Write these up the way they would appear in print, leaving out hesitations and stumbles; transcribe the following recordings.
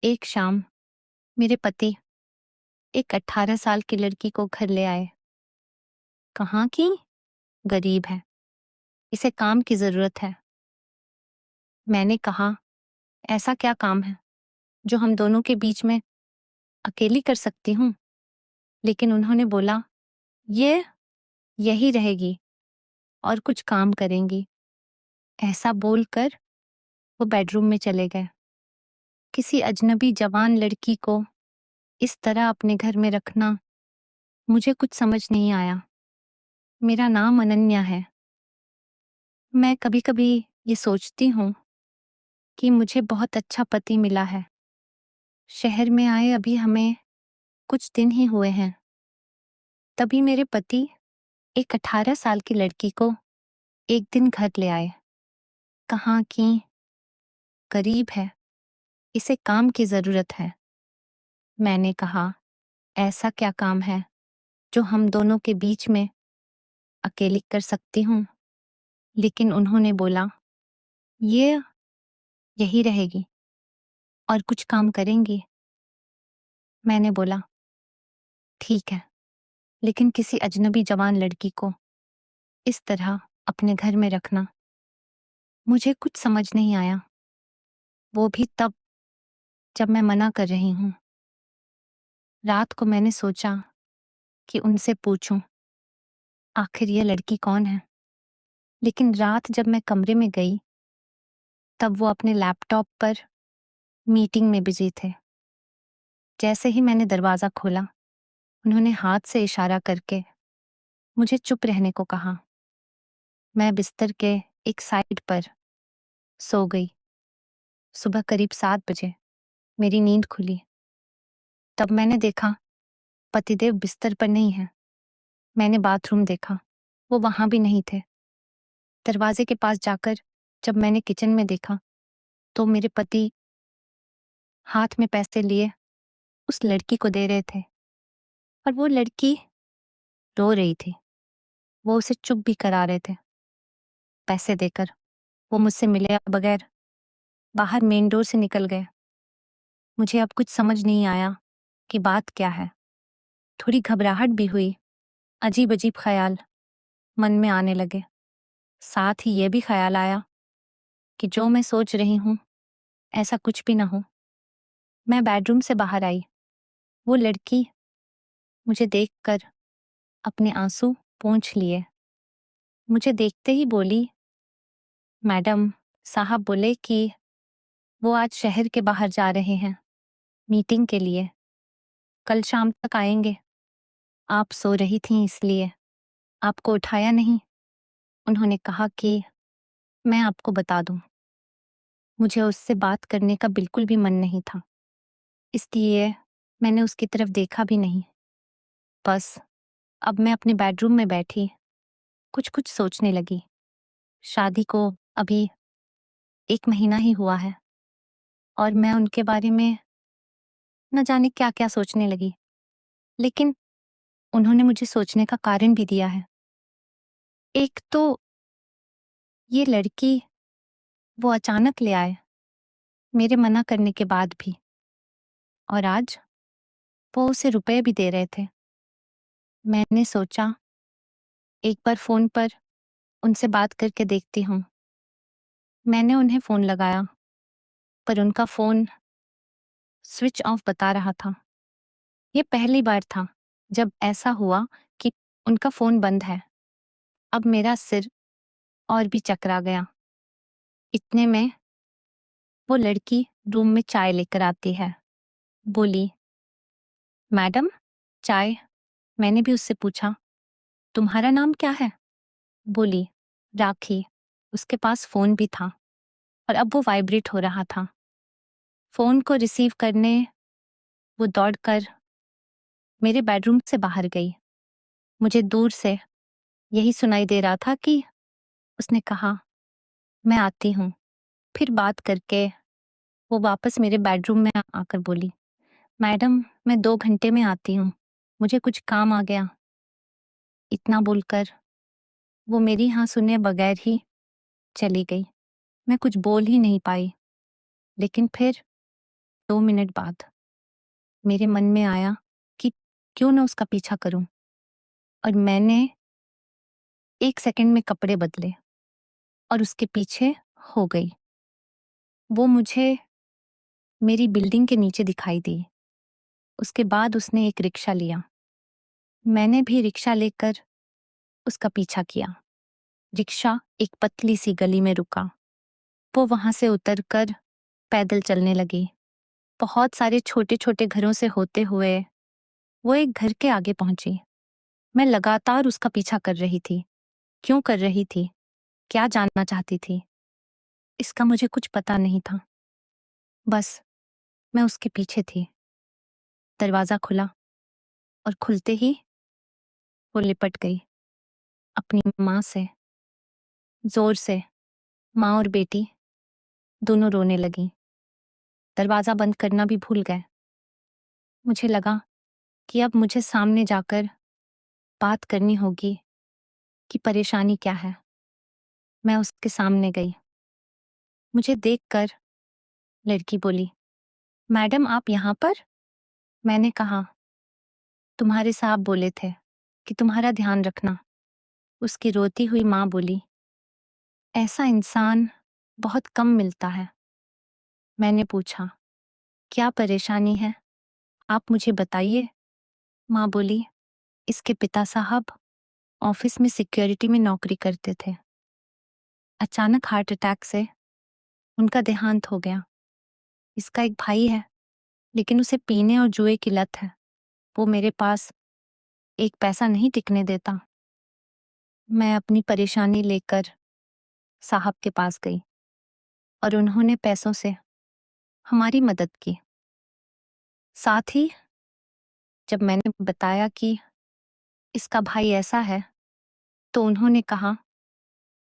एक शाम मेरे पति एक 18 साल की लड़की को घर ले आए। कहाँ की? गरीब है, इसे काम की जरूरत है। मैंने कहा, ऐसा क्या काम है जो हम दोनों के बीच में अकेली कर सकती हूँ? लेकिन उन्होंने बोला, ये यही रहेगी और कुछ काम करेंगी। ऐसा बोलकर वो बेडरूम में चले गए। किसी अजनबी जवान लड़की को इस तरह अपने घर में रखना मुझे कुछ समझ नहीं आया। मेरा नाम अनन्या है। मैं कभी कभी ये सोचती हूँ कि मुझे बहुत अच्छा पति मिला है। शहर में आए अभी हमें कुछ दिन ही हुए हैं, तभी मेरे पति एक 18 साल की लड़की को एक दिन घर ले आए। कहाँ की? गरीब है, इसे काम की जरूरत है। मैंने कहा, ऐसा क्या काम है जो हम दोनों के बीच में अकेली कर सकती हूँ? लेकिन उन्होंने बोला, ये यही रहेगी और कुछ काम करेंगी। मैंने बोला, ठीक है, लेकिन किसी अजनबी जवान लड़की को इस तरह अपने घर में रखना मुझे कुछ समझ नहीं आया। वो भी तब जब मैं मना कर रही हूँ। रात को मैंने सोचा कि उनसे पूछूं, आखिर ये लड़की कौन है? लेकिन रात जब मैं कमरे में गई, तब वो अपने लैपटॉप पर मीटिंग में बिजी थे। जैसे ही मैंने दरवाजा खोला, उन्होंने हाथ से इशारा करके मुझे चुप रहने को कहा। मैं बिस्तर के एक साइड पर सो गई। सुबह करीब 7 बजे मेरी नींद खुली। तब मैंने देखा, पतिदेव बिस्तर पर नहीं है। मैंने बाथरूम देखा, वो वहां भी नहीं थे। दरवाजे के पास जाकर जब मैंने किचन में देखा, तो मेरे पति हाथ में पैसे लिए उस लड़की को दे रहे थे और वो लड़की रो रही थी। वो उसे चुप भी करा रहे थे। पैसे देकर वो मुझसे मिले बगैर बाहर मेन डोर से निकल गए। मुझे अब कुछ समझ नहीं आया कि बात क्या है। थोड़ी घबराहट भी हुई। अजीब अजीब ख्याल मन में आने लगे। साथ ही ये भी ख्याल आया कि जो मैं सोच रही हूँ ऐसा कुछ भी ना हो। मैं बेडरूम से बाहर आई। वो लड़की मुझे देखकर अपने आंसू पोंछ लिए। मुझे देखते ही बोली, मैडम साहब बोले कि वो आज शहर के बाहर जा रहे हैं मीटिंग के लिए। कल शाम तक आएंगे। आप सो रही थीं इसलिए आपको उठाया नहीं। उन्होंने कहा कि मैं आपको बता दूं। मुझे उससे बात करने का बिल्कुल भी मन नहीं था, इसलिए मैंने उसकी तरफ देखा भी नहीं। बस अब मैं अपने बेडरूम में बैठी कुछ कुछ सोचने लगी। शादी को अभी 1 महीना ही हुआ है और मैं उनके बारे में न जाने क्या क्या सोचने लगी। लेकिन उन्होंने मुझे सोचने का कारण भी दिया है। एक तो ये लड़की वो अचानक ले आए, मेरे मना करने के बाद भी, और आज वो उसे रुपए भी दे रहे थे। मैंने सोचा एक बार फोन पर उनसे बात करके देखती हूँ। मैंने उन्हें फोन लगाया, पर उनका फोन स्विच ऑफ बता रहा था। ये पहली बार था जब ऐसा हुआ कि उनका फोन बंद है। अब मेरा सिर और भी चकरा गया। इतने में वो लड़की रूम में चाय लेकर आती है। बोली, मैडम चाय। मैंने भी उससे पूछा, तुम्हारा नाम क्या है? बोली, राखी। उसके पास फोन भी था और अब वो वाइब्रेट हो रहा था। फोन को रिसीव करने वो दौड़कर मेरे बेडरूम से बाहर गई। मुझे दूर से यही सुनाई दे रहा था कि उसने कहा, मैं आती हूँ। फिर बात करके वो वापस मेरे बेडरूम में आकर बोली, मैडम मैं 2 घंटे में आती हूँ, मुझे कुछ काम आ गया। इतना बोलकर वो मेरी हाँ सुने बगैर ही चली गई। मैं कुछ बोल ही नहीं पाई। लेकिन फिर 2 मिनट बाद मेरे मन में आया कि क्यों ना उसका पीछा करूं, और मैंने 1 सेकंड में कपड़े बदले और उसके पीछे हो गई। वो मुझे मेरी बिल्डिंग के नीचे दिखाई दी। उसके बाद उसने एक रिक्शा लिया। मैंने भी रिक्शा लेकर उसका पीछा किया। रिक्शा एक पतली सी गली में रुका। वो वहां से उतरकर पैदल चलने लगी। बहुत सारे छोटे-छोटे घरों से होते हुए वो एक घर के आगे पहुंची। मैं लगातार उसका पीछा कर रही थी। क्यों कर रही थी? क्या जानना चाहती थी? इसका मुझे कुछ पता नहीं था। बस मैं उसके पीछे थी। दरवाजा खुला और खुलते ही वो लिपट गई अपनी माँ से। जोर से माँ और बेटी दोनों रोने लगी। दरवाजा बंद करना भी भूल गए। मुझे लगा कि अब मुझे सामने जाकर बात करनी होगी कि परेशानी क्या है। मैं उसके सामने गई। मुझे देखकर लड़की बोली, मैडम आप यहाँ पर? मैंने कहा, तुम्हारे साहब बोले थे कि तुम्हारा ध्यान रखना। उसकी रोती हुई माँ बोली, ऐसा इंसान बहुत कम मिलता है। मैंने पूछा, क्या परेशानी है? आप मुझे बताइए। माँ बोली, इसके पिता साहब ऑफिस में सिक्योरिटी में नौकरी करते थे। अचानक हार्ट अटैक से उनका देहांत हो गया। इसका एक भाई है, लेकिन उसे पीने और जुए की लत है। वो मेरे पास एक पैसा नहीं टिकने देता। मैं अपनी परेशानी लेकर साहब के पास गई और उन्होंने पैसों से हमारी मदद की। साथ ही जब मैंने बताया कि इसका भाई ऐसा है, तो उन्होंने कहा,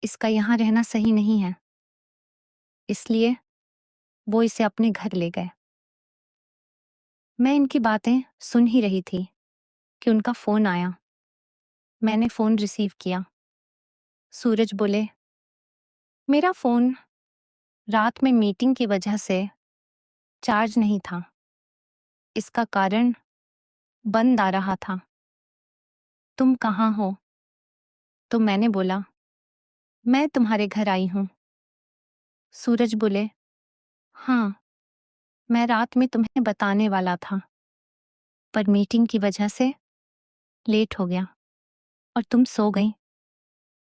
इसका यहाँ रहना सही नहीं है। इसलिए वो इसे अपने घर ले गए। मैं इनकी बातें सुन ही रही थी कि उनका फोन आया। मैंने फोन रिसीव किया। सूरज बोले, मेरा फोन रात में मीटिंग की वजह से चार्ज नहीं था। इसका कारण बंद आ रहा था। तुम कहाँ हो? तो मैंने बोला, मैं तुम्हारे घर आई हूँ। सूरज बोले, हाँ, मैं रात में तुम्हें बताने वाला था, पर मीटिंग की वजह से लेट हो गया और तुम सो गई।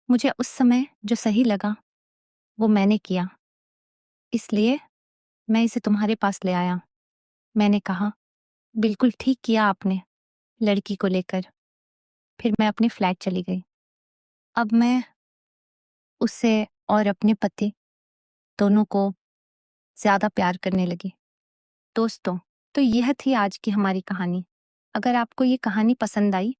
मुझे उस समय जो सही लगा वो मैंने किया, इसलिए मैं इसे तुम्हारे पास ले आया। मैंने कहा, बिल्कुल ठीक किया आपने लड़की को लेकर। फिर मैं अपने फ्लैट चली गई। अब मैं उससे और अपने पति दोनों को ज्यादा प्यार करने लगी। दोस्तों, तो यह थी आज की हमारी कहानी। अगर आपको ये कहानी पसंद आई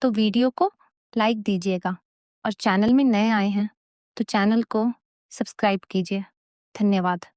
तो वीडियो को लाइक दीजिएगा, और चैनल में नए आए हैं तो चैनल को सब्सक्राइब कीजिए। धन्यवाद।